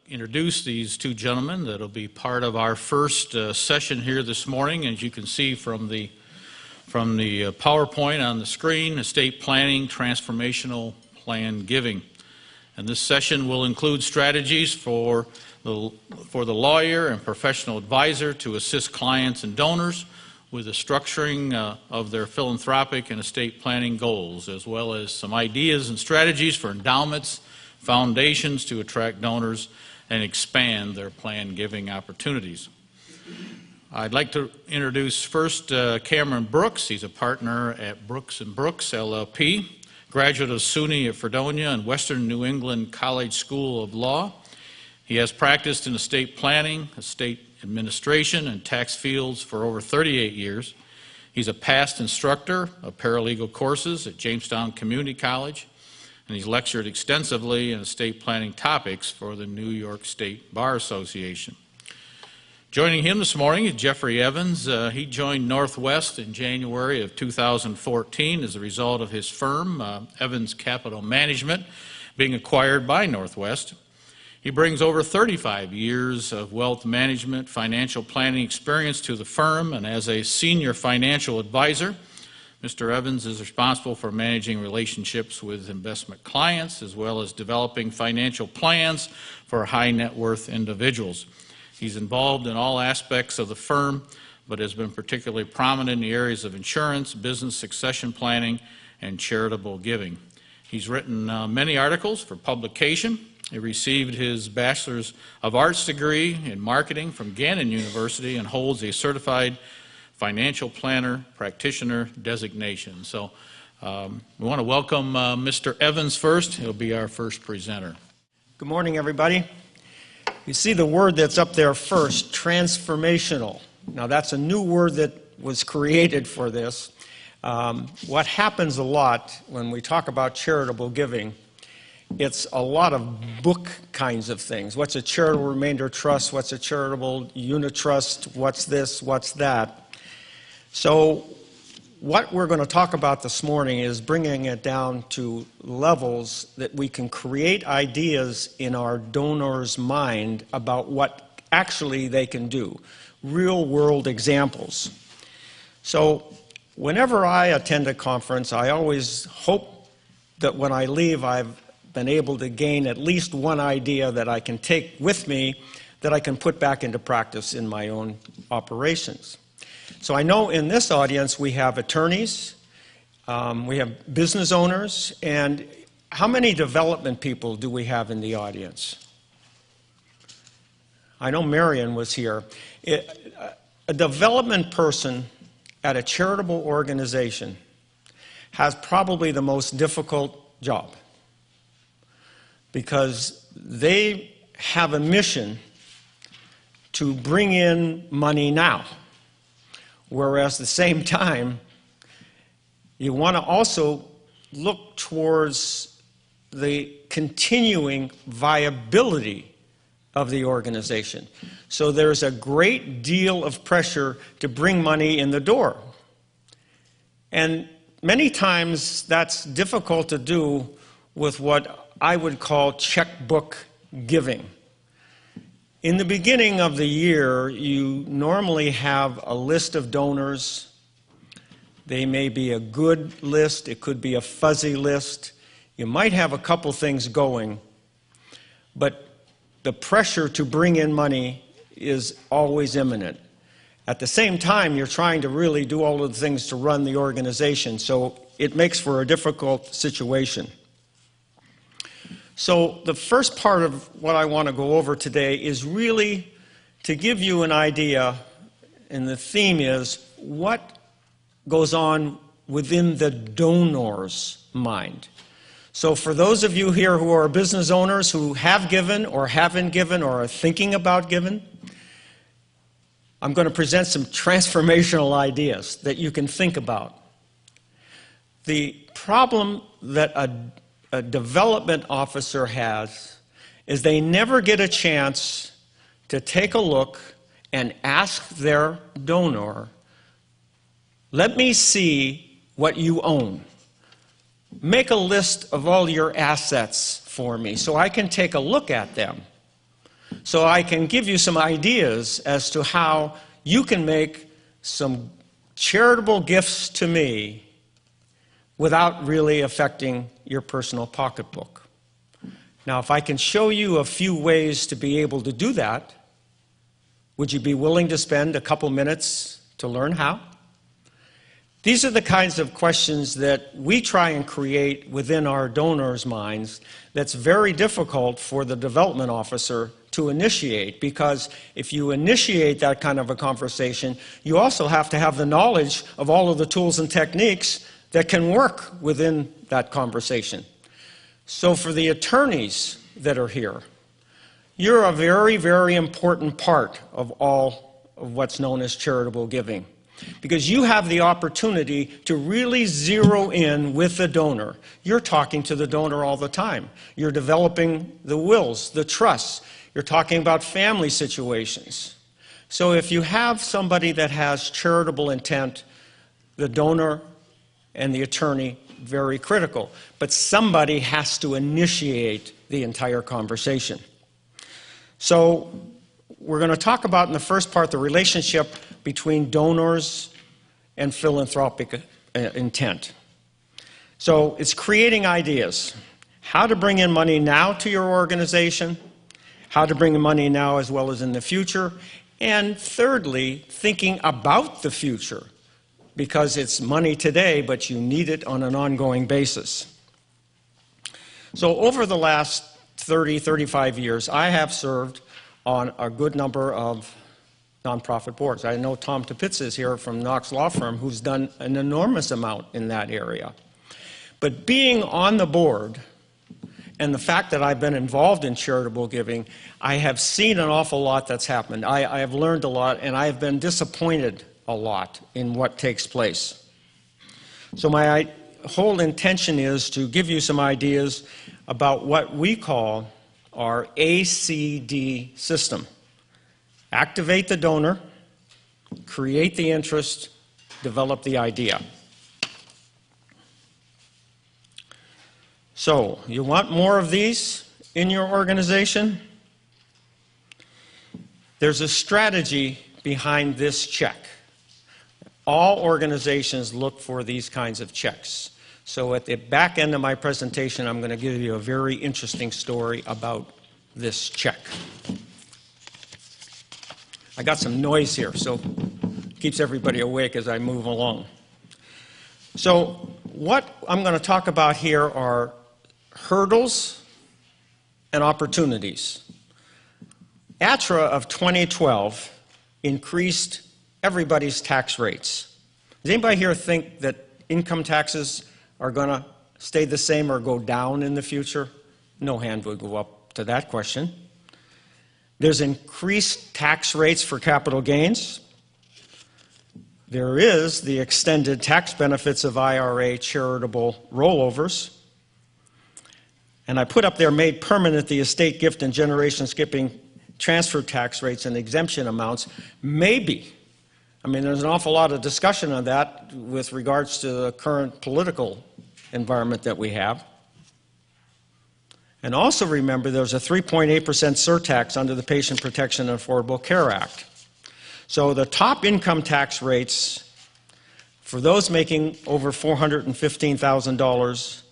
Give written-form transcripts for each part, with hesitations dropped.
introduce these two gentlemen that will be part of our first session here this morning. As you can see from the PowerPoint on the screen, estate planning, transformational plan giving. And this session will include strategies for the lawyer and professional advisor to assist clients and donors with the structuring of their philanthropic and estate planning goals, as well as some ideas and strategies for endowments, foundations to attract donors and expand their plan giving opportunities. I'd like to introduce first Cameron Brooks. He's a partner at Brooks & Brooks, LLP, graduate of SUNY of Fredonia and Western New England College School of Law. He has practiced in estate planning, estate administration, and tax fields for over 38 years. He's a past instructor of paralegal courses at Jamestown Community College, and he's lectured extensively in estate planning topics for the New York State Bar Association. Joining him this morning is Jeffrey Evans. He joined Northwest in January of 2014 as a result of his firm, Evans Capital Management, being acquired by Northwest. He brings over 35 years of wealth management, financial planning experience to the firm, and as a senior financial advisor, Mr. Evans is responsible for managing relationships with investment clients as well as developing financial plans for high net worth individuals. He's involved in all aspects of the firm, but has been particularly prominent in the areas of insurance, business succession planning, and charitable giving. He's written many articles for publication. He received his Bachelor's of Arts degree in marketing from Gannon University and holds a certified financial planner practitioner designation. So we want to welcome Mr. Evans first. He'll be our first presenter. Good morning, everybody. You see the word that's up there first, transformational. Now that's a new word that was created for this. What happens a lot when we talk about charitable giving, it's a lot of book kinds of things. What's a charitable remainder trust? What's a charitable unit trust? What's this? What's that? So what we're going to talk about this morning is bringing it down to levels that we can create ideas in our donor's mind about what actually they can do. Real world examples. So whenever I attend a conference, I always hope that when I leave, I've been able to gain at least one idea that I can take with me that I can put back into practice in my own operations. So I know in this audience we have attorneys, we have business owners, and how many development people do we have in the audience? I know Marion was here. A development person at a charitable organization has probably the most difficult job, because they have a mission to bring in money now, whereas at the same time, you want to also look towards the continuing viability of the organization. So there's a great deal of pressure to bring money in the door. And many times that's difficult to do with what I would call checkbook giving. In the beginning of the year, you normally have a list of donors. They may be a good list, it could be a fuzzy list. You might have a couple things going, but the pressure to bring in money is always imminent. At the same time, you're trying to really do all of the things to run the organization, so it makes for a difficult situation. So the first part of what I want to go over today is really to give you an idea, and the theme is what goes on within the donor's mind. So for those of you here who are business owners who have given or haven't given or are thinking about giving, I'm going to present some transformational ideas that you can think about. The problem that a development officer has is they never get a chance to take a look and ask their donor, let me see what you own. Make a list of all your assets for me so I can take a look at them. So I can give you some ideas as to how you can make some charitable gifts to me without really affecting your personal pocketbook. Now, if I can show you a few ways to be able to do that, would you be willing to spend a couple minutes to learn how? These are the kinds of questions that we try and create within our donors' minds that's very difficult for the development officer to initiate, because if you initiate that kind of a conversation, you also have to have the knowledge of all of the tools and techniques that can work within that conversation. So for the attorneys that are here, you're a very, very important part of all of what's known as charitable giving, because you have the opportunity to really zero in with the donor. You're talking to the donor all the time. You're developing the wills, the trusts. You're talking about family situations. So if you have somebody that has charitable intent, the donor and the attorney, very critical. But somebody has to initiate the entire conversation. So we're going to talk about in the first part the relationship between donors and philanthropic intent. So it's creating ideas. How to bring in money now to your organization, how to bring in money now as well as in the future, and thirdly, thinking about the future, because it's money today, but you need it on an ongoing basis. So over the last 30, 35 years, I have served on a good number of nonprofit boards. I know Tom Topitz is here from Knox Law Firm, who's done an enormous amount in that area. But being on the board, and the fact that I've been involved in charitable giving, I have seen an awful lot that's happened. I have learned a lot, and I have been disappointed a lot in what takes place. So my whole intention is to give you some ideas about what we call our ACD system. Activate the donor, create the interest, develop the idea. So, you want more of these in your organization? There's a strategy behind this check. All organizations look for these kinds of checks. So at the back end of my presentation, I'm going to give you a very interesting story about this check. I got some noise here, so it keeps everybody awake as I move along. So what I'm going to talk about here are hurdles and opportunities. ATRA of 2012 increased everybody's tax rates. Does anybody here think that income taxes are going to stay the same or go down in the future? No hand would go up to that question. There's increased tax rates for capital gains. There is the extended tax benefits of IRA charitable rollovers. And I put up there, made permanent, the estate gift and generation skipping transfer tax rates and exemption amounts. Maybe. I mean, there's an awful lot of discussion on that with regards to the current political environment that we have. And also remember, there's a 3.8% surtax under the Patient Protection and Affordable Care Act. So the top income tax rates for those making over $415,000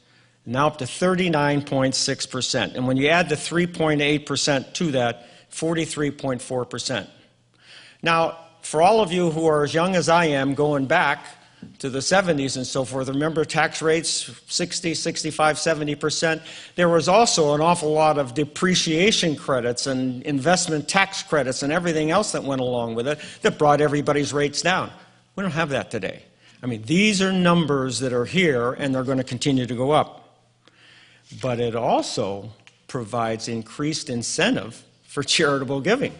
now up to 39.6%. And when you add the 3.8% to that, 43.4%. Now, for all of you who are as young as I am, going back to the 70s and so forth, remember tax rates, 60, 65, 70%. There was also an awful lot of depreciation credits and investment tax credits and everything else that went along with it that brought everybody's rates down. We don't have that today. I mean, these are numbers that are here, and they're going to continue to go up. But it also provides increased incentive for charitable giving.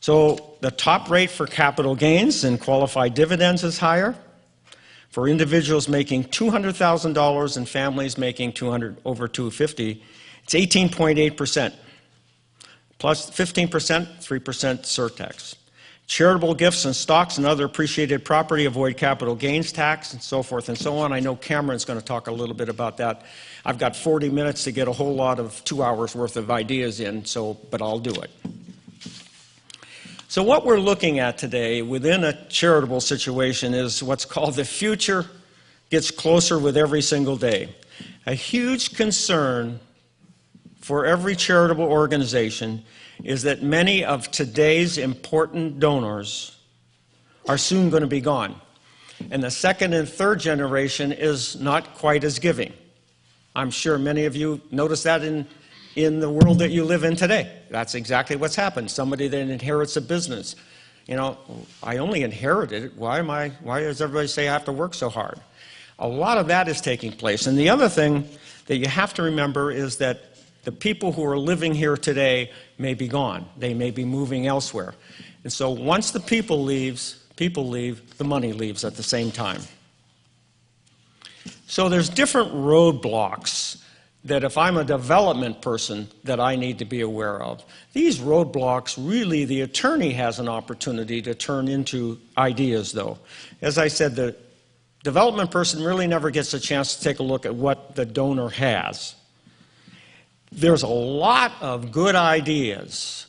So the top rate for capital gains and qualified dividends is higher. For individuals making $200,000 and families making over $250,000, it's 18.8%, plus 15%, 3% surtax. Charitable gifts and stocks and other appreciated property avoid capital gains tax and so forth and so on. I know Cameron's going to talk a little bit about that. I've got 40 minutes to get a whole lot of 2 hours worth of ideas in, but I'll do it. So what we're looking at today within a charitable situation is what's called the future gets closer with every single day. A huge concern for every charitable organization is that many of today's important donors are soon going to be gone. And the second and third generation is not quite as giving. I'm sure many of you notice that in the world that you live in today. That's exactly what's happened. Somebody that inherits a business. You know, I only inherited it. Why does everybody say I have to work so hard? A lot of that is taking place. And the other thing that you have to remember is that the people who are living here today may be gone. They may be moving elsewhere. And so once the people leave, the money leaves at the same time. So there's different roadblocks that if I'm a development person that I need to be aware of. These roadblocks, really, the attorney has an opportunity to turn into ideas, though. As I said, the development person really never gets a chance to take a look at what the donor has. There's a lot of good ideas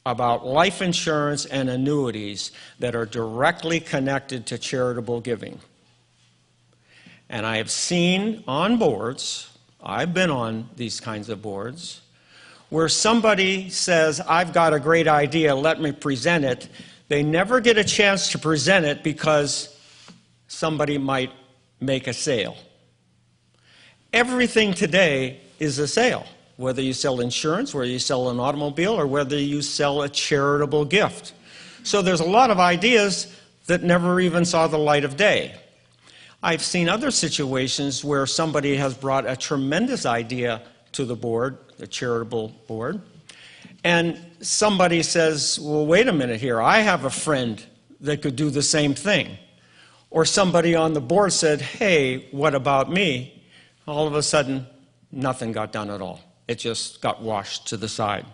about life insurance and annuities that are directly connected to charitable giving. And I have seen on boards, I've been on these kinds of boards, where somebody says, I've got a great idea, let me present it. They never get a chance to present it because somebody might make a sale. Everything today is a sale. Whether you sell insurance, whether you sell an automobile, or whether you sell a charitable gift. So there's a lot of ideas that never even saw the light of day. I've seen other situations where somebody has brought a tremendous idea to the board, the charitable board, and somebody says, well, wait a minute here, I have a friend that could do the same thing. Or somebody on the board said, hey, what about me? All of a sudden, nothing got done at all. It just got washed to the side.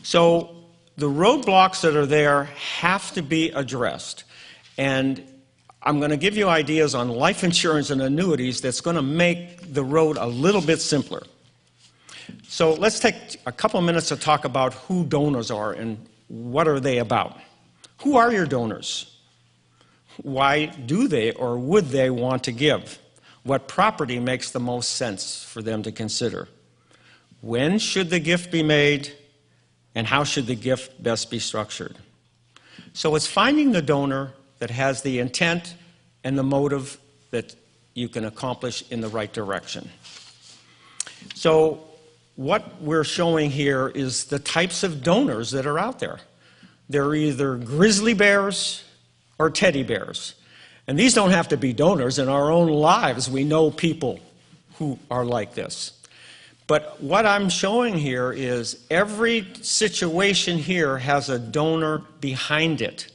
So the roadblocks that are there have to be addressed. And I'm going to give you ideas on life insurance and annuities that's going to make the road a little bit simpler. So let's take a couple minutes to talk about who donors are and what are they about. Who are your donors? Why do they or would they want to give? What property makes the most sense for them to consider? When should the gift be made, and how should the gift best be structured? So it's finding the donor that has the intent and the motive that you can accomplish in the right direction. So what we're showing here is the types of donors that are out there. They're either grizzly bears or teddy bears. And these don't have to be donors. In our own lives, we know people who are like this. But what I'm showing here is every situation here has a donor behind it.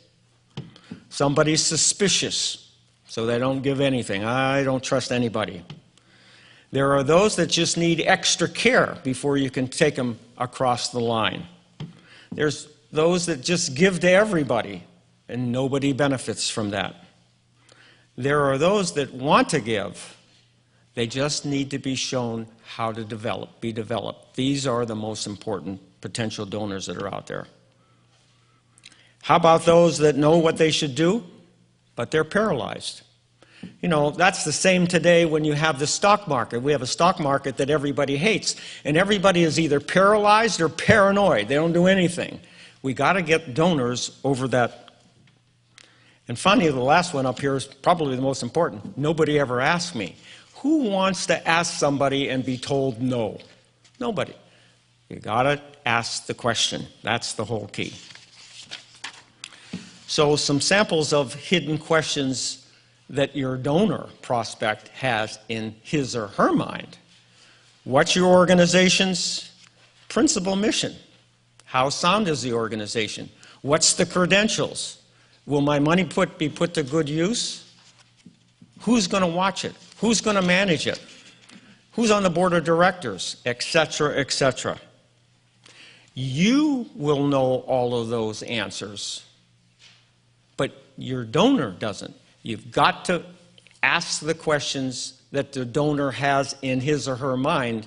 Somebody's suspicious, so they don't give anything. I don't trust anybody. There are those that just need extra care before you can take them across the line. There's those that just give to everybody, and nobody benefits from that. There are those that want to give. They just need to be shown how to be developed. These are the most important potential donors that are out there. How about those that know what they should do, but they're paralyzed? You know, that's the same today when you have the stock market. We have a stock market that everybody hates, and everybody is either paralyzed or paranoid. They don't do anything. We got to get donors over that. And finally, the last one up here is probably the most important. Nobody ever asked me. Who wants to ask somebody and be told no? Nobody. You got to ask the question. That's the whole key. So some samples of hidden questions that your donor prospect has in his or her mind. What's your organization's principal mission? How sound is the organization? What's the credentials? Will my money be put to good use? Who's going to watch it? Who's going to manage it? Who's on the board of directors? Et cetera, et cetera. You will know all of those answers, but your donor doesn't. You've got to ask the questions that the donor has in his or her mind,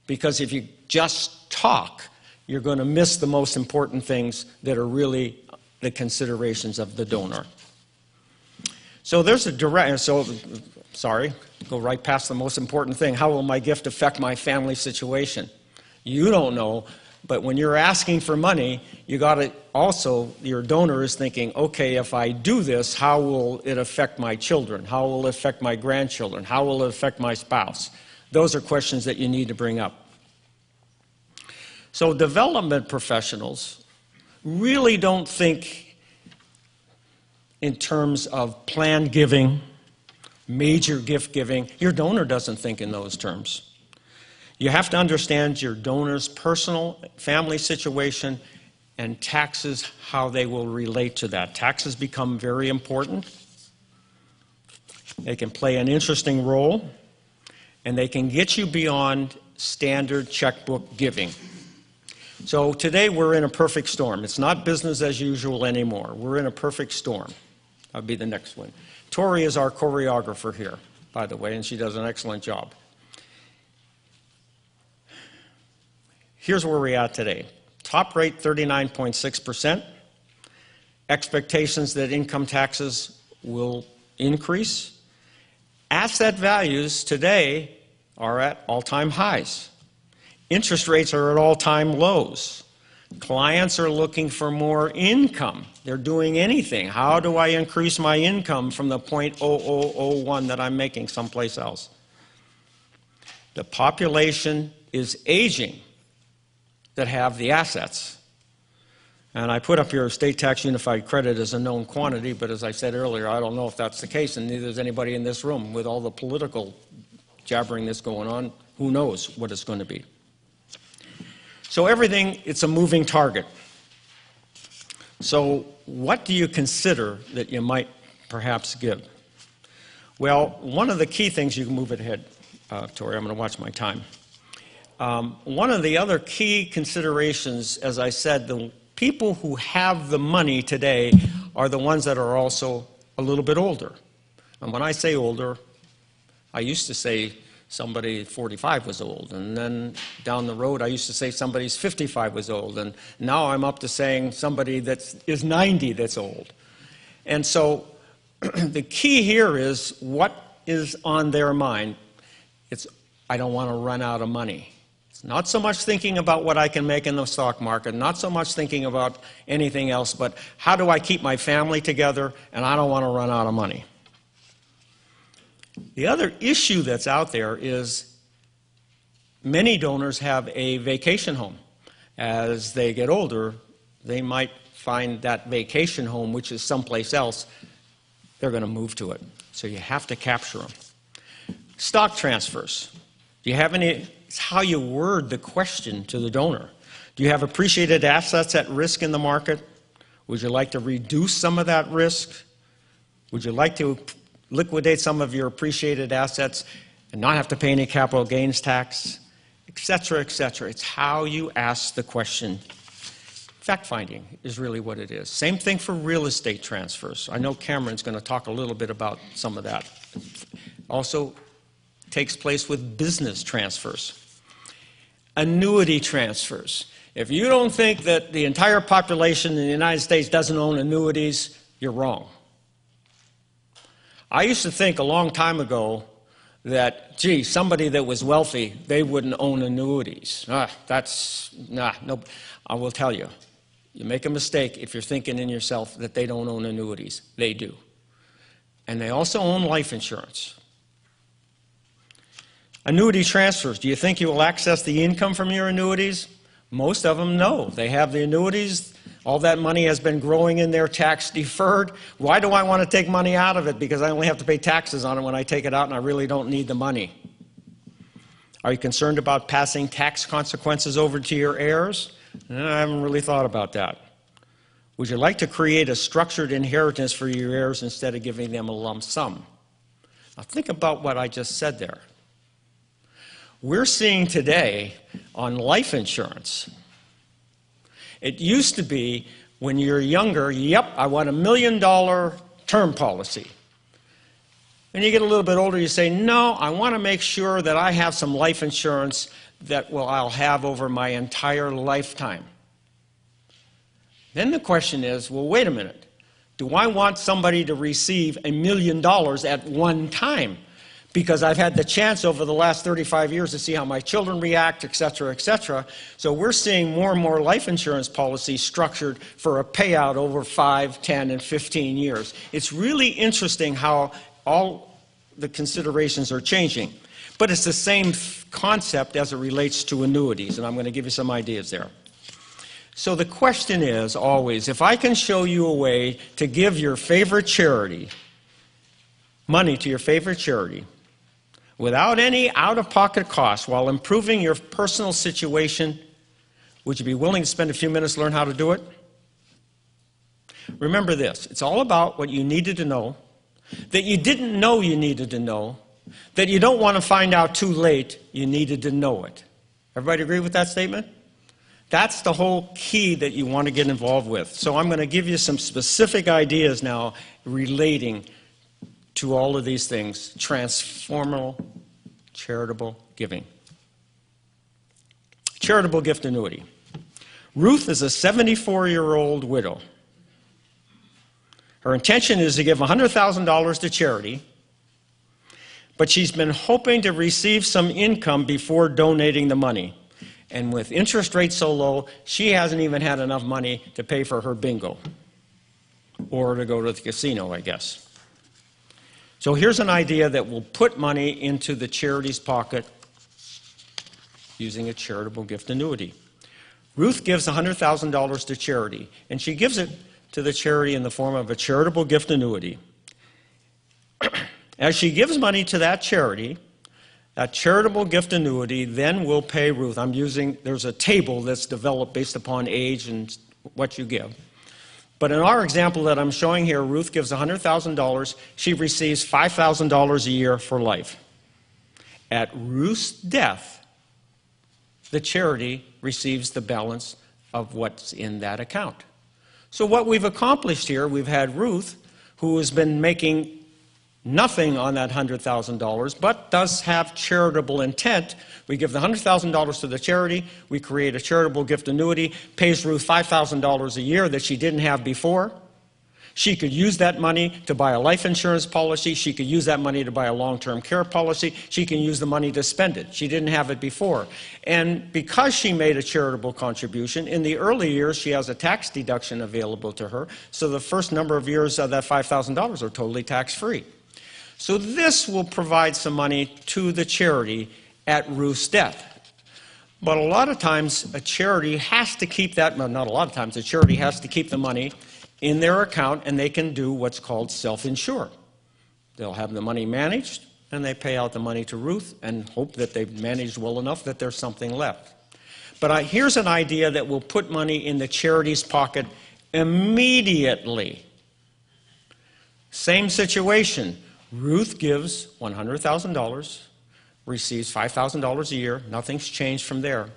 because if you just talk, you're going to miss the most important things that are really the considerations of the donor. So there's a direct, go right past the most important thing. How will my gift affect my family situation? You don't know, but when you're asking for money, you got to also, your donor is thinking, okay, if I do this, how will it affect my children? How will it affect my grandchildren? How will it affect my spouse? Those are questions that you need to bring up. So development professionals really don't think in terms of plan giving, major gift giving. Your donor doesn't think in those terms. You have to understand your donor's personal family situation and taxes, how they will relate to that. Taxes become very important. They can play an interesting role, and they can get you beyond standard checkbook giving. So today we're in a perfect storm. It's not business as usual anymore. We're in a perfect storm. That'll be the next one. Tori is our choreographer here, by the way, and she does an excellent job. Here's where we're at today. Top rate, 39.6%. Expectations that income taxes will increase. Asset values today are at all-time highs. Interest rates are at all-time lows. Clients are looking for more income. They're doing anything. How do I increase my income from the 0.0001 that I'm making someplace else? The population is aging that have the assets. And I put up here estate tax unified credit as a known quantity, but as I said earlier, I don't know if that's the case, and neither is anybody in this room. With all the political jabbering that's going on, who knows what it's going to be. So everything, it's a moving target. So what do you consider that you might perhaps give? Well, one of the key things, you can move it ahead, Tori, I'm going to watch my time. One of the other key considerations, as I said, the people who have the money today are the ones that are also a little bit older. And when I say older, I used to say somebody 45 was old, and then down the road I used to say somebody's 55 was old, and now I'm up to saying somebody that is 90 that's old. And so the key here is what is on their mind. It's, I don't want to run out of money. It's not so much thinking about what I can make in the stock market, not so much thinking about anything else, but how do I keep my family together, and I don't want to run out of money. The other issue that's out there is many donors have a vacation home. As they get older, they might find that vacation home, which is someplace else, they're going to move to it. So you have to capture them. Stock transfers. Do you have any? It's how you word the question to the donor. Do you have appreciated assets at risk in the market? Would you like to reduce some of that risk? Would you like to liquidate some of your appreciated assets and not have to pay any capital gains tax, et cetera, et cetera? It's how you ask the question. Fact-finding is really what it is. Same thing for real estate transfers. I know Cameron's going to talk a little bit about some of that. Also takes place with business transfers. Annuity transfers. If you don't think that the entire population in the United States doesn't own annuities, you're wrong. I used to think a long time ago that, gee, somebody that was wealthy, they wouldn't own annuities. No. I will tell you, you make a mistake if you're thinking in yourself that they don't own annuities. They do. And they also own life insurance. Annuity transfers. Do you think you will access the income from your annuities? Most of them, no. They have the annuities. All that money has been growing in their tax deferred. Why do I want to take money out of it? Because I only have to pay taxes on it when I take it out, and I really don't need the money. Are you concerned about passing tax consequences over to your heirs? I haven't really thought about that. Would you like to create a structured inheritance for your heirs instead of giving them a lump sum? Now think about what I just said there. We're seeing today on life insurance It used to be when you're younger, yep, I want $1 million term policy. And you get a little bit older, you say, no, I want to make sure that I have some life insurance that I'll have over my entire lifetime. Then the question is, well, wait a minute. Do I want somebody to receive $1 million at one time? Because I've had the chance over the last 35 years to see how my children react, et cetera, et cetera. So we're seeing more and more life insurance policies structured for a payout over 5, 10, and 15 years. It's really interesting how all the considerations are changing. But it's the same concept as it relates to annuities, and I'm going to give you some ideas there. So the question is always, if I can show you a way to give your favorite charity, money to your favorite charity, without any out-of-pocket costs, while improving your personal situation, would you be willing to spend a few minutes to learn how to do it? Remember this, it's all about what you needed to know, that you didn't know you needed to know, that you don't want to find out too late you needed to know it. Everybody agree with that statement? That's the whole key that you want to get involved with. So I'm going to give you some specific ideas now relating to all of these things. Transformational charitable giving. Charitable gift annuity. Ruth is a 74-year-old widow. Her intention is to give $100,000 to charity, but she's been hoping to receive some income before donating the money. And with interest rates so low, she hasn't even had enough money to pay for her bingo or to go to the casino, I guess. So here's an idea that will put money into the charity's pocket using a charitable gift annuity. Ruth gives $100,000 to charity, and she gives it to the charity in the form of a charitable gift annuity. As she gives money to that charity, that charitable gift annuity then will pay Ruth. There's a table that's developed based upon age and what you give. But in our example that I'm showing here, Ruth gives $100,000. She receives $5,000 a year for life. At Ruth's death, the charity receives the balance of what's in that account. So what we've accomplished here, we've had Ruth, who has been making nothing on that $100,000, but does have charitable intent. We give the $100,000 to the charity, we create a charitable gift annuity, pays Ruth $5,000 a year that she didn't have before. She could use that money to buy a life insurance policy, she could use that money to buy a long-term care policy, she can use the money to spend it. She didn't have it before. And because she made a charitable contribution, in the early years she has a tax deduction available to her, so the first number of years of that $5,000 are totally tax-free. So this will provide some money to the charity at Ruth's death. But a lot of times a charity has to keep that, well, not a lot of times, a charity has to keep the money in their account, and they can do what's called self-insure. They'll have the money managed, and they pay out the money to Ruth and hope that they've managed well enough that there's something left. But here's an idea that will put money in the charity's pocket immediately. Same situation. Ruth gives $100,000, receives $5,000 a year. Nothing's changed from there.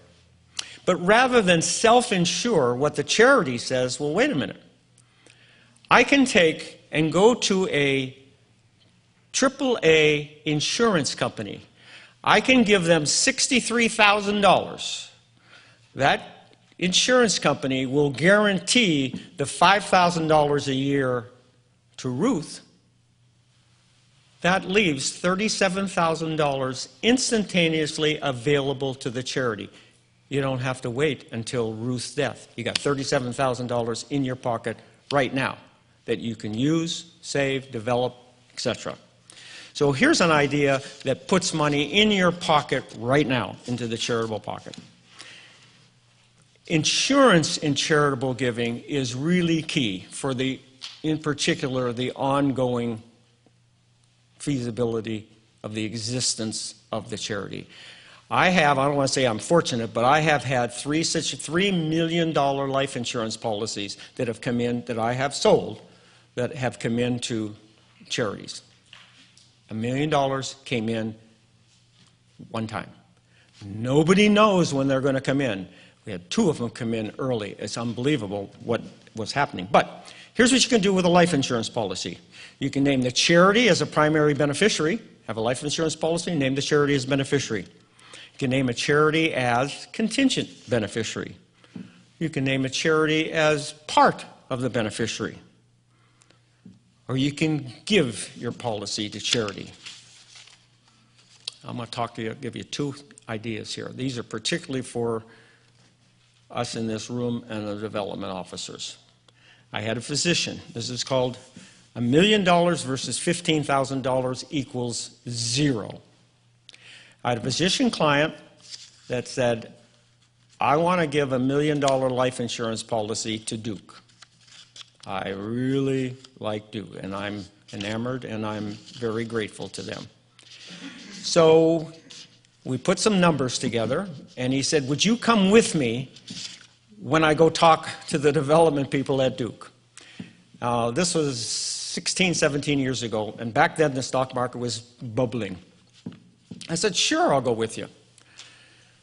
But rather than self-insure, what the charity says, well, wait a minute. I can take and go to a AAA insurance company. I can give them $63,000. That insurance company will guarantee the $5,000 a year to Ruth. That leaves $37,000 instantaneously available to the charity. You don't have to wait until Ruth's death. You got $37,000 in your pocket right now that you can use, save, develop, etc. So here's an idea that puts money in your pocket right now, into the charitable pocket. Insurance in charitable giving is really key for in particular, the ongoing feasibility of the existence of the charity. I don't want to say I'm fortunate, but I have had $3 million life insurance policies that have come in, that I have sold, that have come into charities. $1 million came in one time. Nobody knows when they're going to come in. We had 2 of them come in early. It's unbelievable what was happening. But here's what you can do with a life insurance policy. You can name the charity as a primary beneficiary, have a life insurance policy, name the charity as beneficiary. You can name a charity as contingent beneficiary. You can name a charity as part of the beneficiary. Or you can give your policy to charity. I'm going to give you 2 ideas here. These are particularly for us in this room and the development officers. I had a physician. This is called $1 million versus $15,000 equals 0. I had a physician client that said, I want to give $1 million life insurance policy to Duke. I really like Duke, and I'm enamored, and I'm very grateful to them. So we put some numbers together, and he said, would you come with me when I go talk to the development people at Duke? This was 16, 17 years ago, and back then the stock market was bubbling. I said, sure, I'll go with you.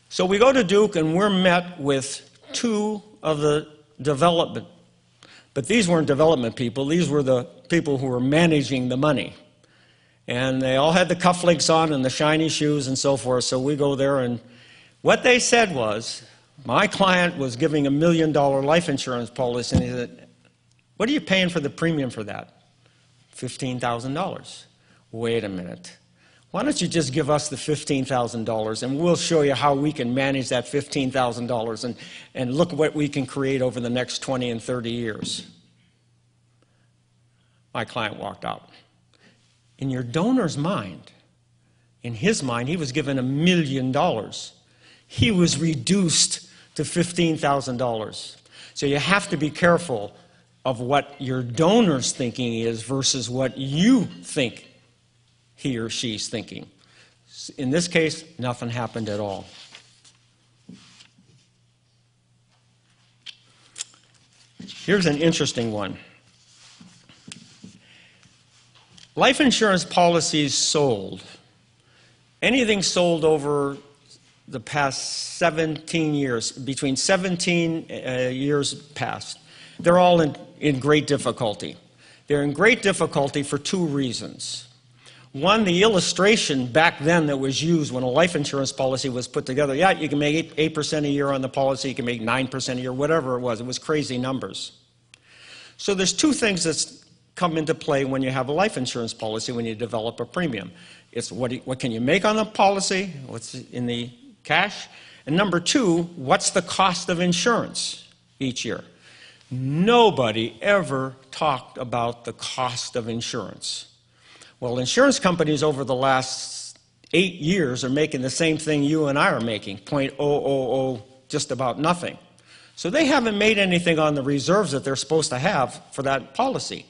So we go to Duke, and we're met with 2 of the development. But these weren't development people. These were the people who were managing the money. And they all had the cufflinks on and the shiny shoes and so forth. So we go there, and what they said was, my client was giving $1 million life insurance policy, and he said, what are you paying for the premium for that? $15,000. Wait a minute. Why don't you just give us the $15,000 and we'll show you how we can manage that $15,000 and look what we can create over the next 20 and 30 years. My client walked out. In your donor's mind, in his mind, he was given $1 million. He was reduced to $15,000. So you have to be careful of what your donor's thinking is versus what you think he or she's thinking. In this case, nothing happened at all. Here's an interesting one. Life insurance policies sold. Anything sold over the past 17 years, between 17 years past, they're all in great difficulty. They're in great difficulty for 2 reasons. One, the illustration back then that was used when a life insurance policy was put together, yeah, you can make 8% a year on the policy, you can make 9% a year, whatever it was crazy numbers. So there's 2 things that come into play when you have a life insurance policy, when you develop a premium. It's what can you make on the policy, what's in the cash, and number 2, what's the cost of insurance each year? Nobody ever talked about the cost of insurance. Well, insurance companies over the last 8 years are making the same thing you and I are making, 0.000, just about nothing. So they haven't made anything on the reserves that they're supposed to have for that policy.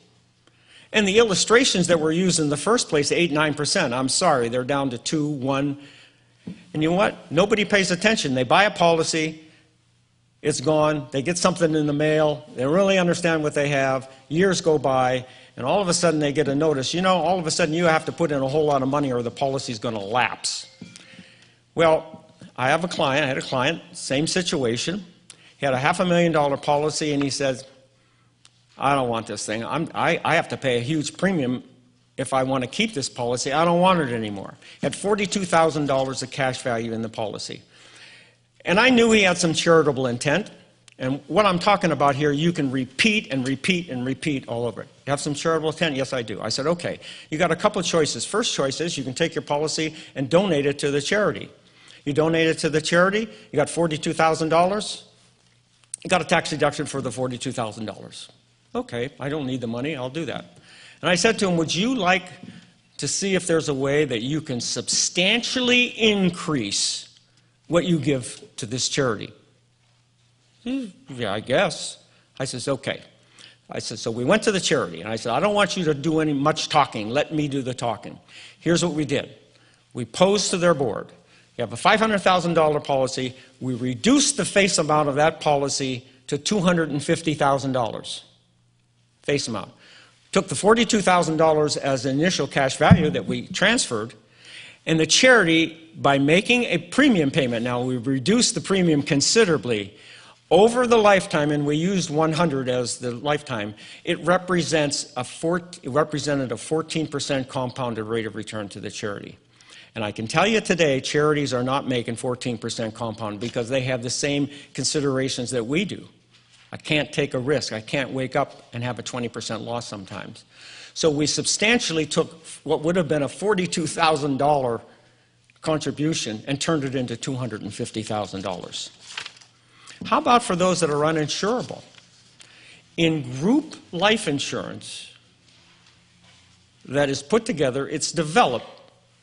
And the illustrations that were used in the first place, 8, 9%, I'm sorry, they're down to 2, 1. And you know what? Nobody pays attention. They buy a policy, it's gone, they get something in the mail, they don't really understand what they have, years go by, and all of a sudden they get a notice, you know, all of a sudden you have to put in a whole lot of money or the policy's going to lapse. Well, I had a client, same situation. He had a $500,000 policy, and he says, I don't want this thing. I have to pay a huge premium if I want to keep this policy. I don't want it anymore. He had $42,000 of cash value in the policy. And I knew he had some charitable intent. And what I'm talking about here, you can repeat and repeat and repeat all over it. You have some charitable intent? Yes, I do. I said, okay. You got a couple of choices. First choice is you can take your policy and donate it to the charity. You donate it to the charity, you got $42,000. You got a tax deduction for the $42,000. Okay, I don't need the money, I'll do that. And I said to him, would you like to see if there's a way that you can substantially increase what you give to this charity? Yeah, I guess. I says, okay. I said, so we went to the charity, and I said, I don't want you to do much talking. Let me do the talking. Here's what we did. We posed to their board. You have a $500,000 policy. We reduced the face amount of that policy to $250,000. Face amount. Took the $42,000 as the initial cash value that we transferred, And the charity, by making a premium payment, now we've reduced the premium considerably, over the lifetime, and we used 100 as the lifetime, it represented a 14% compounded rate of return to the charity. And I can tell you today, charities are not making 14% compound because they have the same considerations that we do. I can't take a risk. I can't wake up and have a 20% loss sometimes. So we substantially took what would have been a $42,000 contribution and turned it into $250,000. How about for those that are uninsurable? In group life insurance that is put together, it's developed.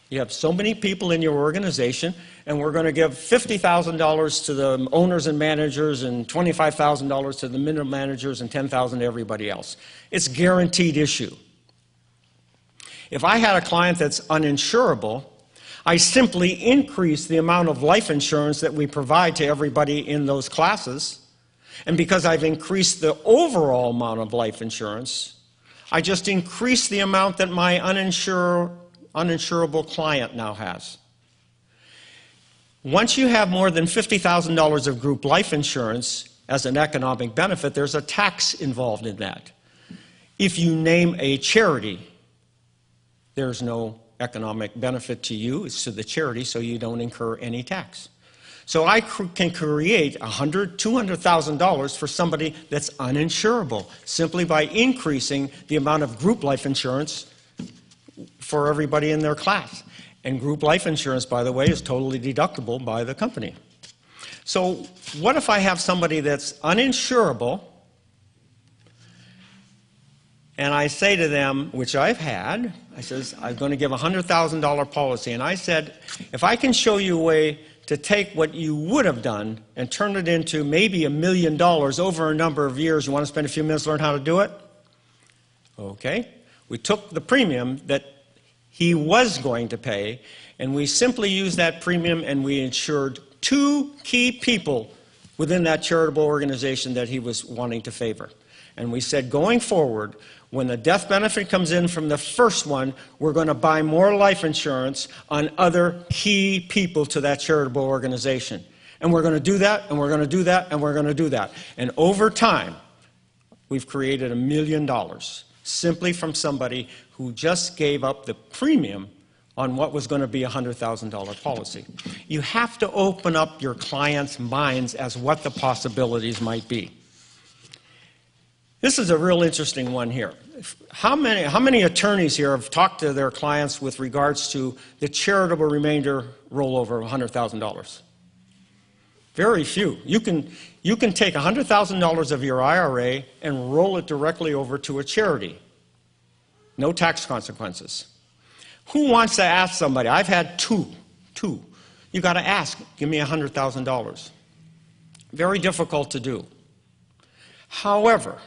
You have so many people in your organization, and we're going to give $50,000 to the owners and managers and $25,000 to the middle managers and $10,000 to everybody else. It's a guaranteed issue. If I had a client that's uninsurable, I simply increase the amount of life insurance that we provide to everybody in those classes. And because I've increased the overall amount of life insurance, I just increase the amount that my uninsurable client now has. Once you have more than $50,000 of group life insurance as an economic benefit, there's a tax involved in that. If you name a charity, there's no economic benefit to you, it's to the charity, so you don't incur any tax. So I can create $100,000, $200,000 for somebody that's uninsurable simply by increasing the amount of group life insurance for everybody in their class. And group life insurance, by the way, is totally deductible by the company. So what if I have somebody that's uninsurable, and I say to them, which I've had, I says, I'm going to give a $100,000 policy. And I said, if I can show you a way to take what you would have done and turn it into maybe $1 million over a number of years, you want to spend a few minutes to learn how to do it? Okay. We took the premium that he was going to pay, and we simply used that premium and we insured 2 key people within that charitable organization that he was wanting to favor. And we said, going forward, when the death benefit comes in from the first one, we're going to buy more life insurance on other key people to that charitable organization. And we're going to do that, and we're going to do that, and we're going to do that. And over time, we've created $1 million simply from somebody who just gave up the premium on what was going to be a $100,000 policy. You have to open up your clients' minds as what the possibilities might be. This is a real interesting one here. How many attorneys here have talked to their clients with regards to the charitable remainder rollover of $100,000? Very few. You can take $100,000 of your IRA and roll it directly over to a charity. No tax consequences. Who wants to ask somebody? I've had two. You got to ask, give me $100,000. Very difficult to do. However,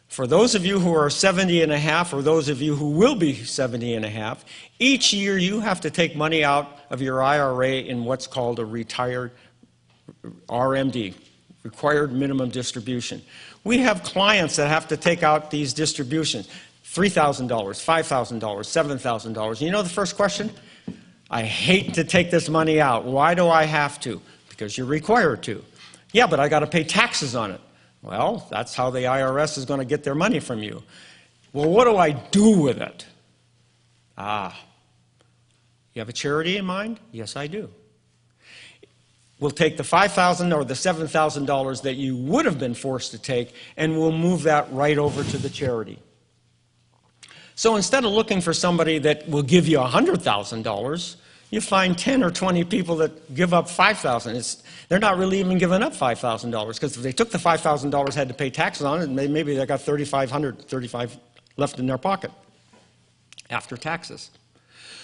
for those of you who are 70 and a half, or those of you who will be 70 and a half, each year you have to take money out of your IRA in what's called a retired RMD, required minimum distribution. We have clients that have to take out these distributions, $3,000, $5,000, $7,000. You know the first question? I hate to take this money out. Why do I have to? Because you're required to. Yeah, but I got to pay taxes on it. Well, that's how the IRS is going to get their money from you. Well, what do I do with it? You have a charity in mind? Yes, I do. We'll take the $5,000 or the $7,000 that you would have been forced to take, and we'll move that right over to the charity. So instead of looking for somebody that will give you $100,000, you find 10 or 20 people that give up $5,000. They're not really even giving up $5,000, because if they took the $5,000, had to pay taxes on it, maybe they got $3,500 left in their pocket after taxes.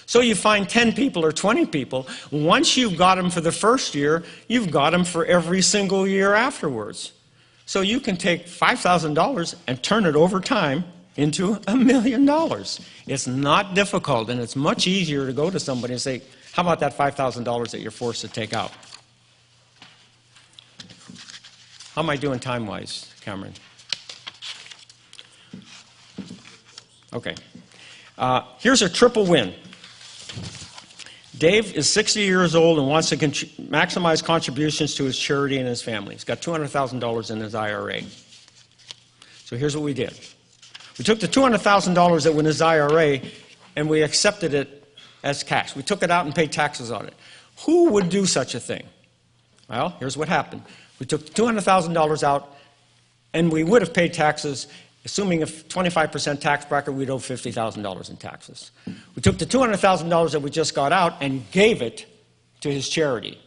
So you find 10 people or 20 people. Once you've got them for the first year, you've got them for every single year afterwards. So you can take $5,000 and turn it over time into $1 million. It's not difficult, and it's much easier to go to somebody and say, how about that $5,000 that you're forced to take out? How am I doing time-wise, Cameron? Okay. Here's a triple win. Dave is 60 years old and wants to maximize contributions to his charity and his family. He's got $200,000 in his IRA. So here's what we did. We took the $200,000 that was in his IRA and we accepted it as cash. We took it out and paid taxes on it. Who would do such a thing? Well, here's what happened. We took $200,000 out and we would have paid taxes. Assuming a 25% tax bracket, we'd owe $50,000 in taxes. We took the $200,000 that we just got out and gave it to his charity.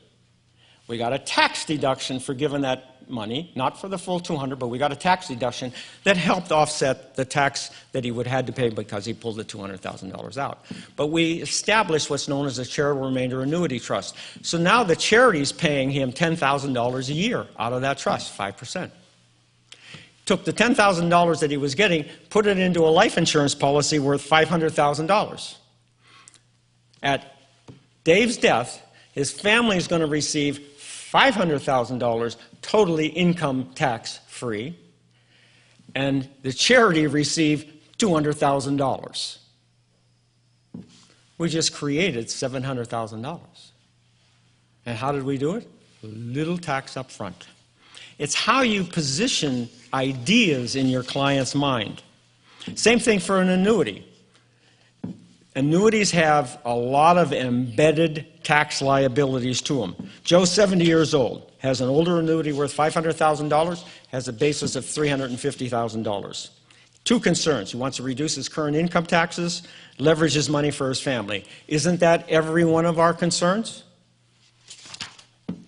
We got a tax deduction for giving that money, not for the full $200,000, but we got a tax deduction that helped offset the tax that he would have had to pay because he pulled the $200,000 out. But we established what's known as a Charitable Remainder Annuity Trust. So now the charity's paying him $10,000 a year out of that trust, 5%. Took the $10,000 that he was getting, put it into a life insurance policy worth $500,000. At Dave's death, his family is going to receive $500,000 totally income tax free, and the charity received $200,000. We just created $700,000. And how did we do it? A little tax up front. It's how you position ideas in your client's mind. Same thing for an annuity. Annuities have a lot of embedded tax liabilities to them. Joe's 70 years old, has an older annuity worth $500,000, has a basis of $350,000. Two concerns. He wants to reduce his current income taxes, leverage his money for his family. Isn't that every one of our concerns?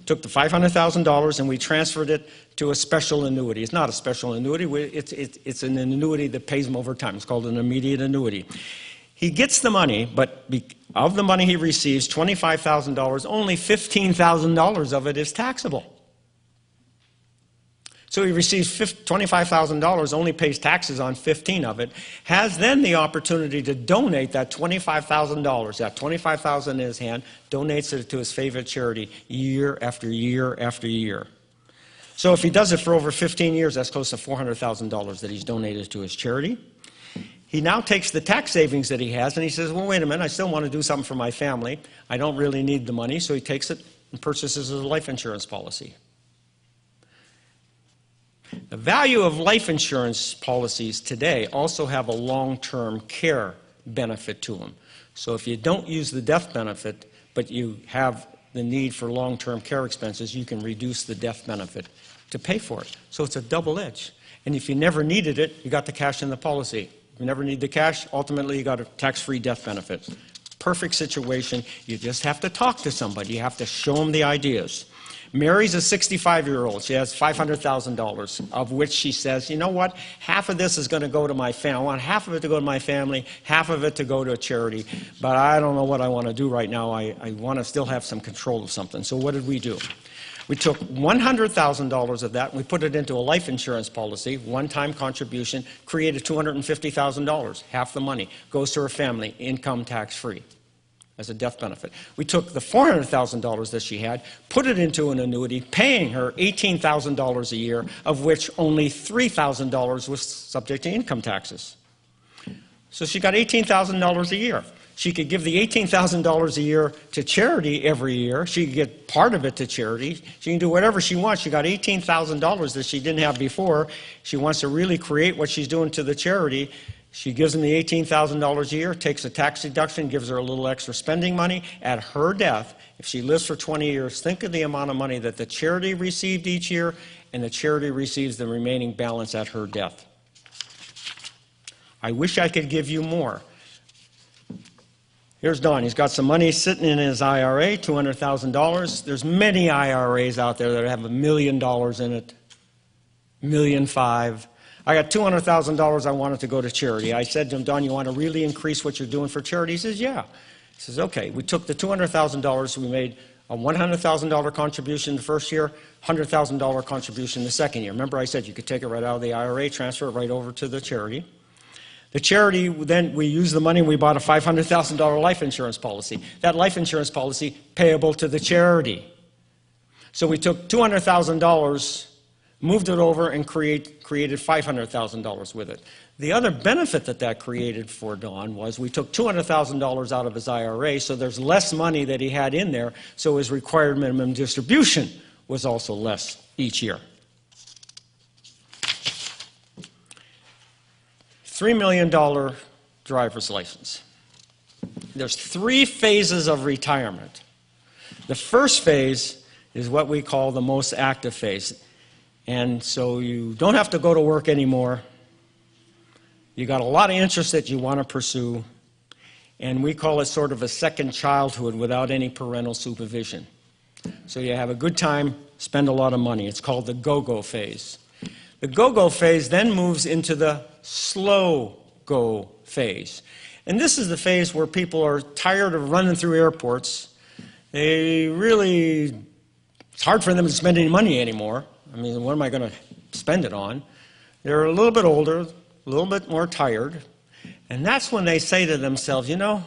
Took the $500,000 and we transferred it to a special annuity. It's not a special annuity. It's an annuity that pays him over time. It's called an immediate annuity. He gets the money, but of the money he receives, $25,000, only $15,000 of it is taxable. So he receives $25,000, only pays taxes on 15 of it, has then the opportunity to donate that $25,000, that $25,000 in his hand, donates it to his favorite charity year after year after year. So if he does it for over 15 years, that's close to $400,000 that he's donated to his charity. He now takes the tax savings that he has and he says, well, wait a minute, I still want to do something for my family. I don't really need the money, so he takes it and purchases a life insurance policy. The value of life insurance policies today also have a long-term care benefit to them. So if you don't use the death benefit, but you have the need for long-term care expenses, you can reduce the death benefit to pay for it. So it's a double edge. And if you never needed it, you got the cash in the policy. If you never need the cash, ultimately you got a tax-free death benefit. Perfect situation. You just have to talk to somebody. You have to show them the ideas. Mary's a 65-year-old. She has $500,000, of which she says, you know what, half of this is going to go to my family. I want half of it to go to my family, half of it to go to a charity, but I don't know what I want to do right now. I want to still have some control of something. So what did we do? We took $100,000 of that and we put it into a life insurance policy, one-time contribution, created $250,000, half the money, goes to her family, income tax-free, as a death benefit. We took the $400,000 that she had, put it into an annuity, paying her $18,000 a year, of which only $3,000 was subject to income taxes. So she got $18,000 a year. She could give the $18,000 a year to charity every year. She could get part of it to charity. She can do whatever she wants. She got $18,000 that she didn't have before. She wants to really create what she's doing to the charity. She gives them the $18,000 a year, takes a tax deduction, gives her a little extra spending money. At her death, if she lives for 20 years, think of the amount of money that the charity received each year, and the charity receives the remaining balance at her death. I wish I could give you more. Here's Don. He's got some money sitting in his IRA, $200,000. There's many IRAs out there that have $1 million in it, $1.5 million. I got $200,000 I wanted to go to charity. I said to him, Don, you want to really increase what you're doing for charity? He says, yeah. He says, okay. We took the $200,000, we made a $100,000 contribution the first year, $100,000 contribution the second year. Remember I said you could take it right out of the IRA, transfer it right over to the charity. The charity, then we used the money and we bought a $500,000 life insurance policy. That life insurance policy payable to the charity. So we took $200,000 moved it over and created $500,000 with it. The other benefit that created for Don was we took $200,000 out of his IRA, so there's less money that he had in there, so his required minimum distribution was also less each year. $3 million driver's license. There's 3 phases of retirement. The first phase is what we call the most active phase. And so you don't have to go to work anymore. You got a lot of interests that you want to pursue. And we call it sort of a second childhood without any parental supervision. So you have a good time, spend a lot of money. It's called the go-go phase. The go-go phase then moves into the slow-go phase. And this is the phase where people are tired of running through airports. It's hard for them to spend any money anymore. I mean, what am I going to spend it on? They're a little bit older, a little bit more tired. And that's when they say to themselves, you know,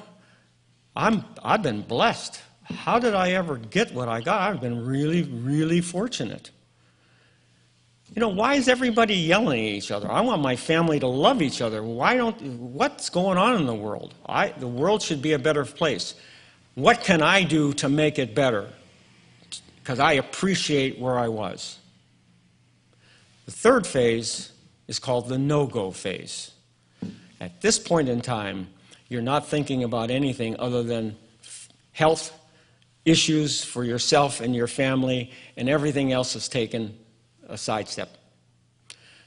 I've been blessed. How did I ever get what I got? I've been really, really fortunate. You know, why is everybody yelling at each other? I want my family to love each other. What's going on in the world? The world should be a better place. What can I do to make it better? Because I appreciate where I was. The third phase is called the no-go phase. At this point in time, you're not thinking about anything other than health issues for yourself and your family, and everything else is taken a sidestep.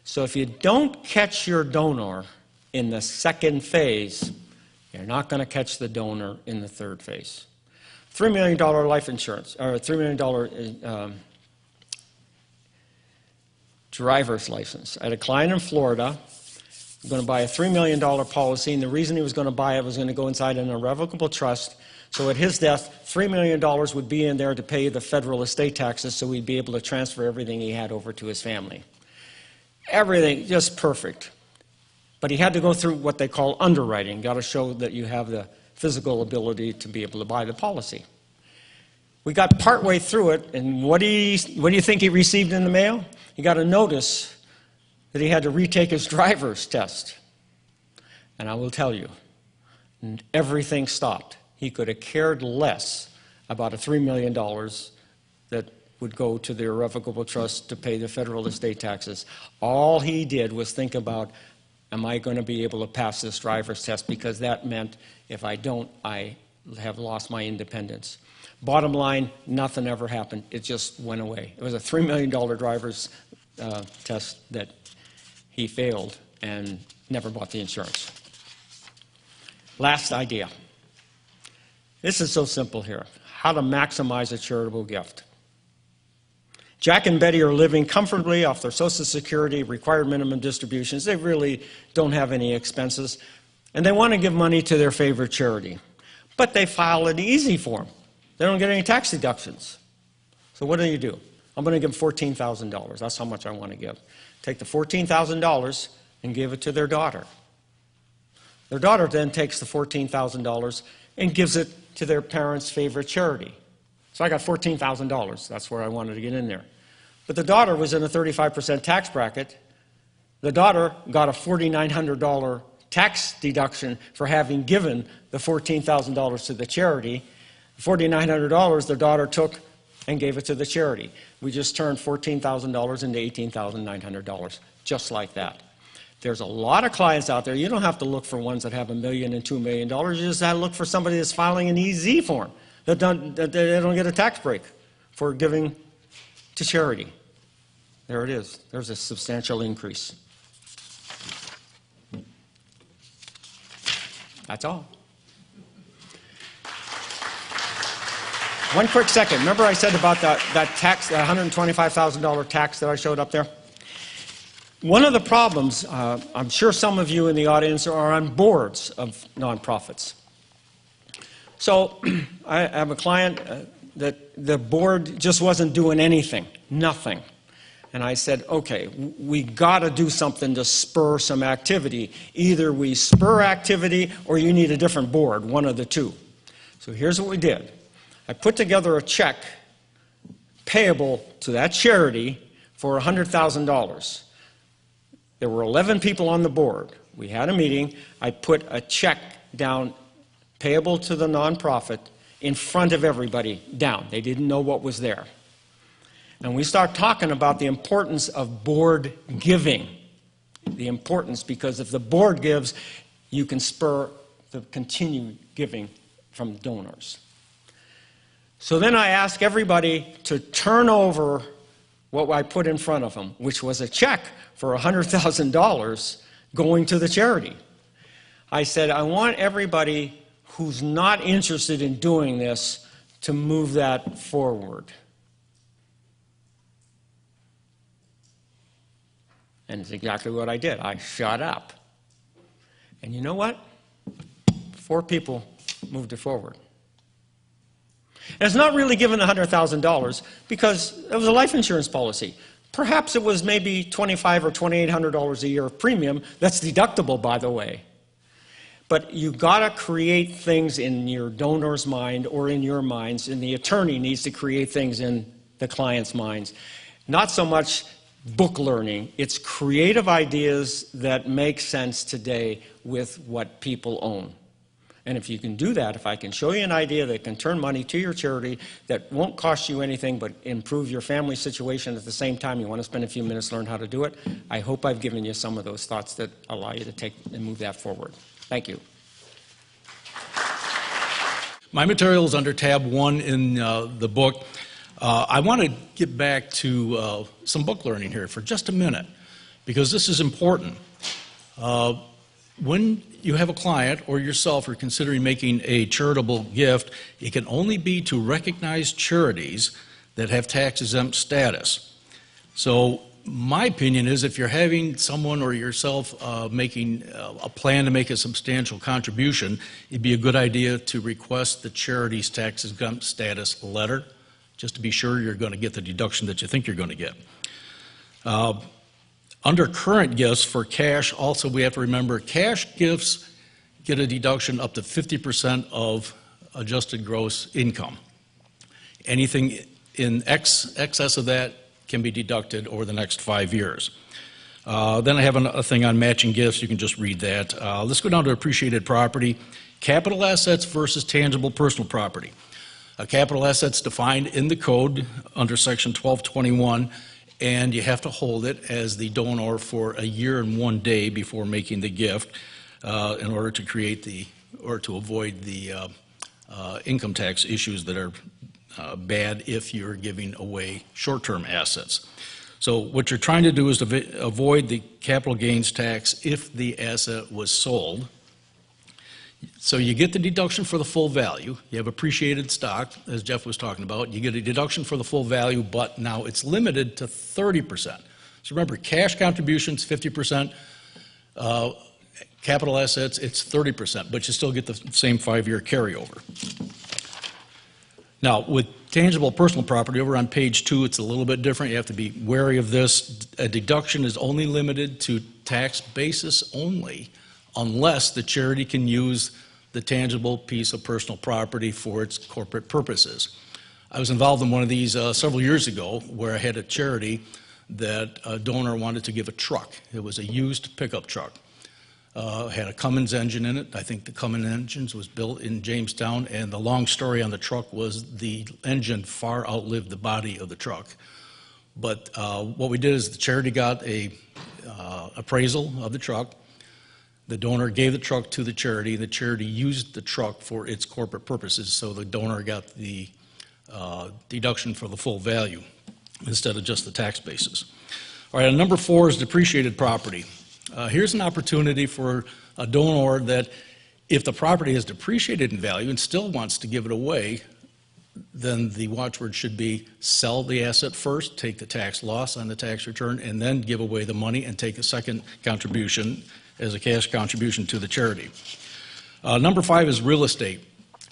So if you don't catch your donor in the second phase, you're not going to catch the donor in the third phase. $3 million life insurance, or $3 million driver's license. I had a client in Florida going to buy a $3 million policy, and the reason he was going to buy it was going to go inside an irrevocable trust. So at his death, $3 million would be in there to pay the federal estate taxes, so he'd be able to transfer everything he had over to his family. Everything just perfect. But he had to go through what they call underwriting. Got to show that you have the physical ability to be able to buy the policy. We got partway through it, and what do you think he received in the mail? He got a notice that he had to retake his driver's test. And I will tell you, everything stopped. He could have cared less about a $3 million that would go to the irrevocable trust to pay the federal estate taxes. All he did was think about, am I going to be able to pass this driver's test? Because that meant if I don't, I have lost my independence. Bottom line, nothing ever happened. It just went away. It was a $3 million driver's test that he failed and never bought the insurance. Last idea. This is so simple here. How to maximize a charitable gift. Jack and Betty are living comfortably off their Social Security required minimum distributions. They really don't have any expenses. And they want to give money to their favorite charity. But they file an easy form. They don't get any tax deductions. So what do? I'm going to give $14,000. That's how much I want to give. Take the $14,000 and give it to their daughter. Their daughter then takes the $14,000 and gives it to their parents' favorite charity. So I got $14,000. That's where I wanted to get in there. But the daughter was in a 35% tax bracket. The daughter got a $4,900 tax deduction for having given the $14,000 to the charity. The $4,900 the daughter took and gave it to the charity. We just turned $14,000 into $18,900, just like that. There's a lot of clients out there. You don't have to look for ones that have $1 million and $2 million. You just have to look for somebody that's filing an EZ form that they don't get a tax break for giving to charity. There it is. There's a substantial increase. That's all. One quick second. Remember I said about that tax, that $125,000 tax that I showed up there? One of the problems, I'm sure some of you in the audience are on boards of nonprofits. So I have a client that the board just wasn't doing anything, nothing. And I said, okay, we got to do something to spur some activity. Either we spur activity or you need a different board, one of the two. So here's what we did. I put together a check payable to that charity for $100,000. There were 11 people on the board. We had a meeting. I put a check down payable to the nonprofit in front of everybody down. They didn't know what was there. And we start talking about the importance of board giving. The importance, because if the board gives, you can spur the continued giving from donors. So then I ask everybody to turn over what I put in front of them, which was a check for $100,000 going to the charity. I said, I want everybody who's not interested in doing this to move that forward. And it's exactly what I did. I shut up. And you know what? 4 people moved it forward. And it's not really given $100,000 because it was a life insurance policy. Perhaps it was maybe $2,500 or $2,800 a year of premium. That's deductible, by the way. But you got to create things in your donor's mind or in your minds, and the attorney needs to create things in the client's minds. Not so much book learning. It's creative ideas that make sense today with what people own. And if you can do that, if I can show you an idea that can turn money to your charity that won't cost you anything but improve your family situation at the same time, you want to spend a few minutes to learn how to do it, I hope I've given you some of those thoughts that allow you to take and move that forward. Thank you. My material is under tab 1 in the book. I want to get back to some book learning here for just a minute, because this is important. When you have a client or yourself are considering making a charitable gift, it can only be to recognized charities that have tax-exempt status. So my opinion is if you're having someone or yourself making a plan to make a substantial contribution, it'd be a good idea to request the charity's tax-exempt status letter, just to be sure you're going to get the deduction that you think you're going to get. Under current gifts for cash, also we have to remember cash gifts get a deduction up to 50% of adjusted gross income. Anything in excess of that can be deducted over the next 5 years. Then I have a thing on matching gifts. You can just read that. Let's go down to appreciated property. Capital assets versus tangible personal property. Capital assets defined in the code under section 1221, and you have to hold it as the donor for a year and 1 day before making the gift in order to create to avoid the income tax issues that are bad if you're giving away short-term assets. So what you're trying to do is to avoid the capital gains tax if the asset was sold. So you get the deduction for the full value. You have appreciated stock, as Jeff was talking about. You get a deduction for the full value, but now it's limited to 30%. So remember, cash contributions, 50%. Capital assets, it's 30%, but you still get the same 5-year carryover. Now, with tangible personal property, over on page 2, it's a little bit different. You have to be wary of this. A deduction is only limited to tax basis only, unless the charity can use the tangible piece of personal property for its corporate purposes. I was involved in one of these several years ago where I had a charity that a donor wanted to give a truck. It was a used pickup truck. Had a Cummins engine in it. I think the Cummins engines was built in Jamestown, and the long story on the truck was the engine far outlived the body of the truck. But what we did is the charity got a appraisal of the truck. The donor gave the truck to the charity. The charity used the truck for its corporate purposes, so the donor got the deduction for the full value instead of just the tax basis. All right, number 4 is depreciated property. Here's an opportunity for a donor that if the property has depreciated in value and still wants to give it away, then the watchword should be sell the asset first, take the tax loss on the tax return, and then give away the money and take a second contribution as a cash contribution to the charity. Number 5 is real estate.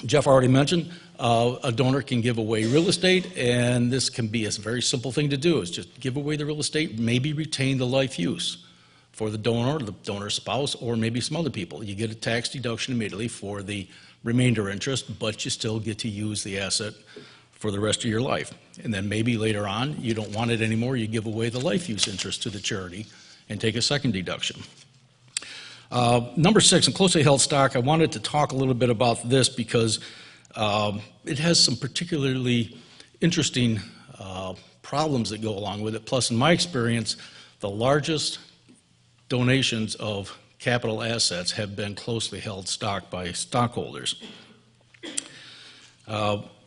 Jeff already mentioned a donor can give away real estate, and this can be a very simple thing to do. Is just give away the real estate, maybe retain the life use for the donor's spouse, or maybe some other people. You get a tax deduction immediately for the remainder interest, but you still get to use the asset for the rest of your life. And then maybe later on, you don't want it anymore, you give away the life use interest to the charity and take a second deduction. Number 6, in closely held stock, I wanted to talk a little bit about this because it has some particularly interesting problems that go along with it. Plus, in my experience, the largest donations of capital assets have been closely held stock by stockholders.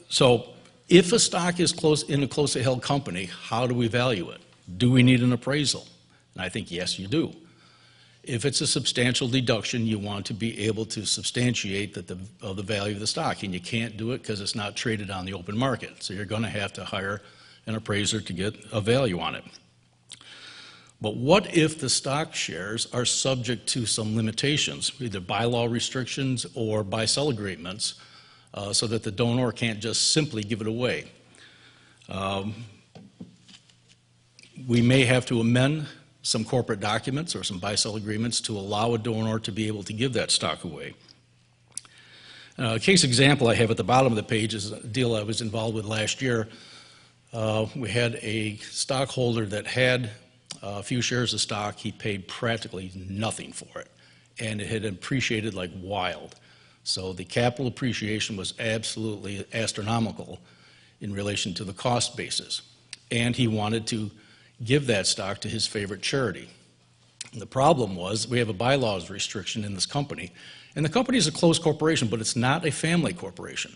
So if a stock is in a closely held company, how do we value it? Do we need an appraisal? And I think yes, you do. If it's a substantial deduction, you want to be able to substantiate the value of the stock, and you can't do it because it's not traded on the open market. So you're going to have to hire an appraiser to get a value on it. But what if the stock shares are subject to some limitations, either bylaw restrictions or buy-sell agreements, so that the donor can't just simply give it away? We may have to amend some corporate documents or some buy-sell agreements to allow a donor to be able to give that stock away. A case example I have at the bottom of the page is a deal I was involved with last year. We had a stockholder that had a few shares of stock. He paid practically nothing for it, and it had appreciated like wild. So the capital appreciation was absolutely astronomical in relation to the cost basis. And he wanted to give that stock to his favorite charity. And the problem was we have a bylaws restriction in this company, and the company is a closed corporation, but it's not a family corporation.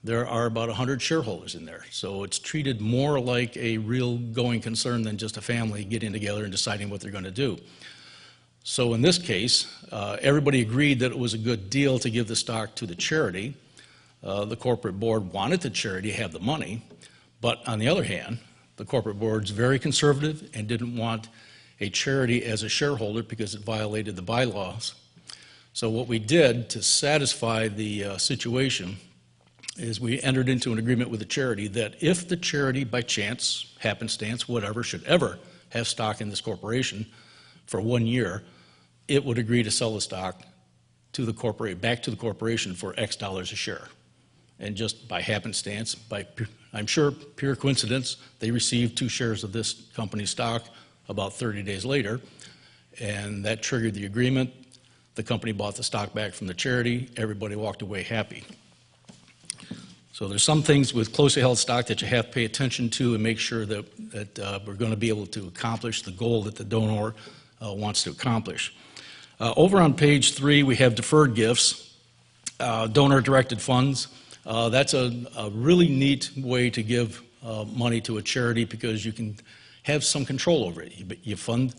There are about 100 shareholders in there, so it's treated more like a real going concern than just a family getting together and deciding what they're going to do. So in this case, everybody agreed that it was a good deal to give the stock to the charity. The corporate board wanted the charity to have the money, but on the other hand, the corporate board's very conservative and didn't want a charity as a shareholder because it violated the bylaws. So what we did to satisfy the situation is we entered into an agreement with the charity that if the charity, by chance, happenstance, whatever, should ever have stock in this corporation for 1 year, it would agree to sell the stock to the back to the corporation for X dollars a share. And just by happenstance, I'm sure pure coincidence, they received 2 shares of this company's stock about 30 days later, and that triggered the agreement. The company bought the stock back from the charity. Everybody walked away happy. So there's some things with closely held stock that you have to pay attention to and make sure that we're going to be able to accomplish the goal that the donor wants to accomplish. Over on page 3, we have deferred gifts, donor-directed funds. That's a really neat way to give money to a charity because you can have some control over it. You fund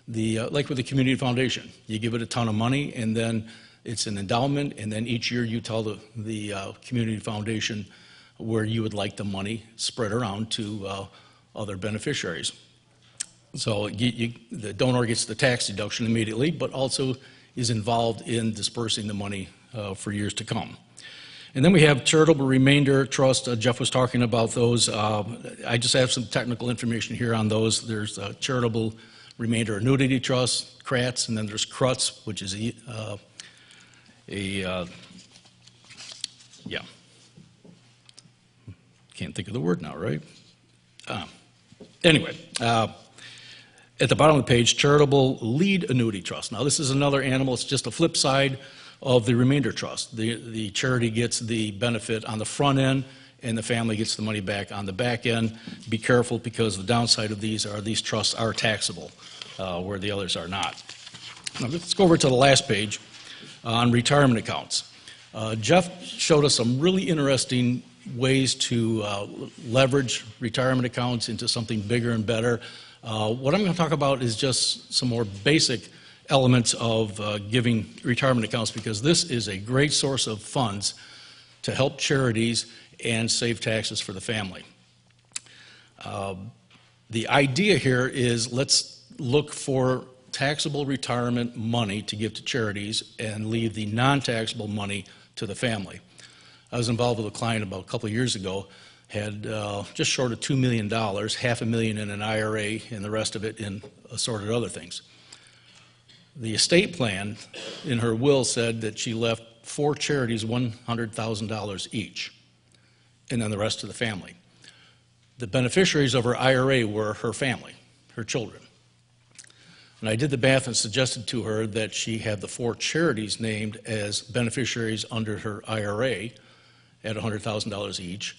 like with the community foundation, you give it a ton of money, and then it's an endowment, and then each year you tell the community foundation where you would like the money spread around to other beneficiaries. So the donor gets the tax deduction immediately, but also is involved in dispersing the money for years to come. And then we have Charitable Remainder Trust. Jeff was talking about those. I just have some technical information here on those. There's Charitable Remainder Annuity Trust, CRATS, and then there's CRUTS, which is can't think of the word now, right? Anyway, at the bottom of the page, Charitable Lead Annuity Trust. Now, this is another animal. It's just a flip side of the Remainder Trust. The charity gets the benefit on the front end, and the family gets the money back on the back end. Be careful, because the downside of these trusts are taxable, where the others are not. Now, let's go over to the last page on retirement accounts. Jeff showed us some really interesting ways to leverage retirement accounts into something bigger and better. What I'm going to talk about is just some more basic elements of giving retirement accounts, because this is a great source of funds to help charities and save taxes for the family. The idea here is let's look for taxable retirement money to give to charities and leave the non-taxable money to the family. I was involved with a client about a couple of years ago, had just short of $2 million, $500,000 in an IRA, and the rest of it in assorted other things. The estate plan in her will said that she left 4 charities $100,000 each. and then the rest to the family. The beneficiaries of her IRA were her family, her children. And I did the math and suggested to her that she had the 4 charities named as beneficiaries under her IRA at $100,000 each,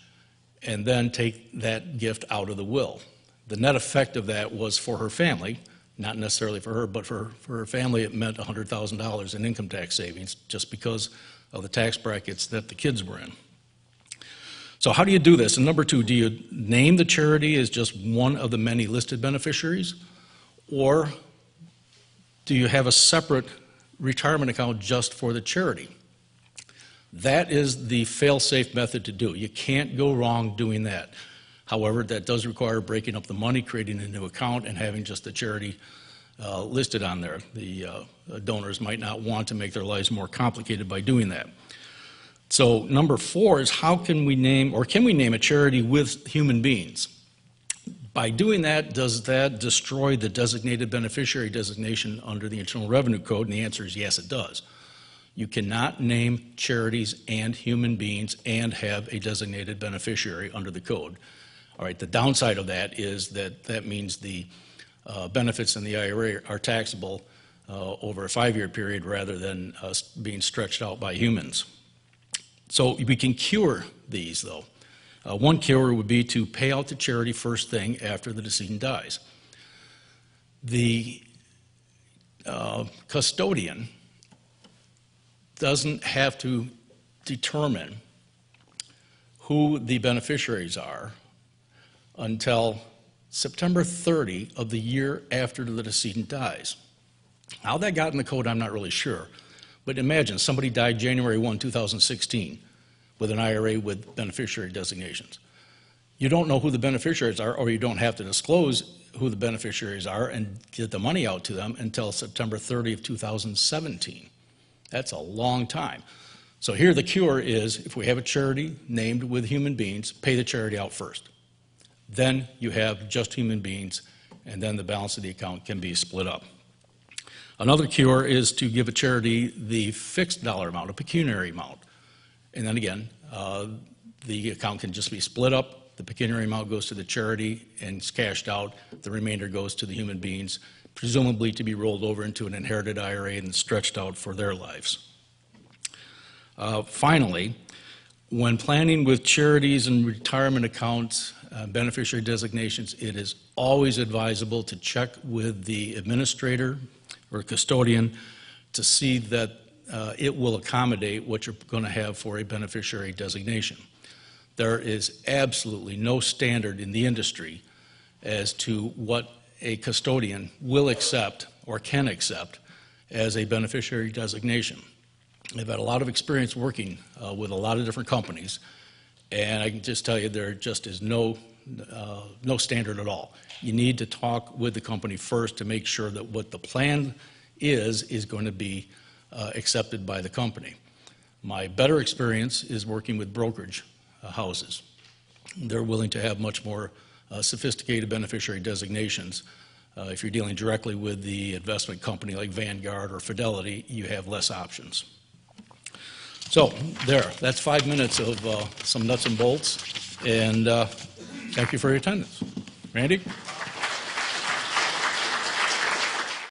and then take that gift out of the will. The net effect of that was for her family, not necessarily for her, but for her family it meant $100,000 in income tax savings just because of the tax brackets that the kids were in. So how do you do this? And number 2, do you name the charity as just one of the many listed beneficiaries? Or do you have a separate retirement account just for the charity? That is the fail-safe method to do. You can't go wrong doing that. However, that does require breaking up the money, creating a new account, and having just the charity listed on there. The donors might not want to make their lives more complicated by doing that. So number 4 is how can we name, or can we name a charity with human beings? By doing that, does that destroy the designated beneficiary designation under the Internal Revenue Code? And the answer is yes, it does. You cannot name charities and human beings and have a designated beneficiary under the code. All right, the downside of that is that means the benefits in the IRA are taxable over a 5-year period rather than being stretched out by humans. So we can cure these, though. One cure would be to pay out the charity first thing after the decedent dies. The custodian doesn't have to determine who the beneficiaries are until September 30 of the year after the decedent dies. How that got in the code, I'm not really sure. But imagine somebody died January 1, 2016 with an IRA with beneficiary designations. You don't know who the beneficiaries are, or you don't have to disclose who the beneficiaries are and get the money out to them until September 30 of 2017. That's a long time. So here the cure is, if we have a charity named with human beings, pay the charity out first. Then you have just human beings, and then the balance of the account can be split up. Another cure is to give a charity the fixed dollar amount, a pecuniary amount. And then again, the account can just be split up. The pecuniary amount goes to the charity and it's cashed out. The remainder goes to the human beings, presumably to be rolled over into an inherited IRA and stretched out for their lives. Finally, when planning with charities and retirement accounts, beneficiary designations, it is always advisable to check with the administrator or custodian to see that it will accommodate what you're going to have for a beneficiary designation. There is absolutely no standard in the industry as to what a custodian will accept or can accept as a beneficiary designation. I've had a lot of experience working with a lot of different companies, and I can just tell you there just is no standard at all. You need to talk with the company first to make sure that what the plan is going to be accepted by the company. My better experience is working with brokerage houses. They're willing to have much more sophisticated beneficiary designations. If you're dealing directly with the investment company like Vanguard or Fidelity, you have less options. So that's 5 minutes of some nuts and bolts, and thank you for your attendance. Randy?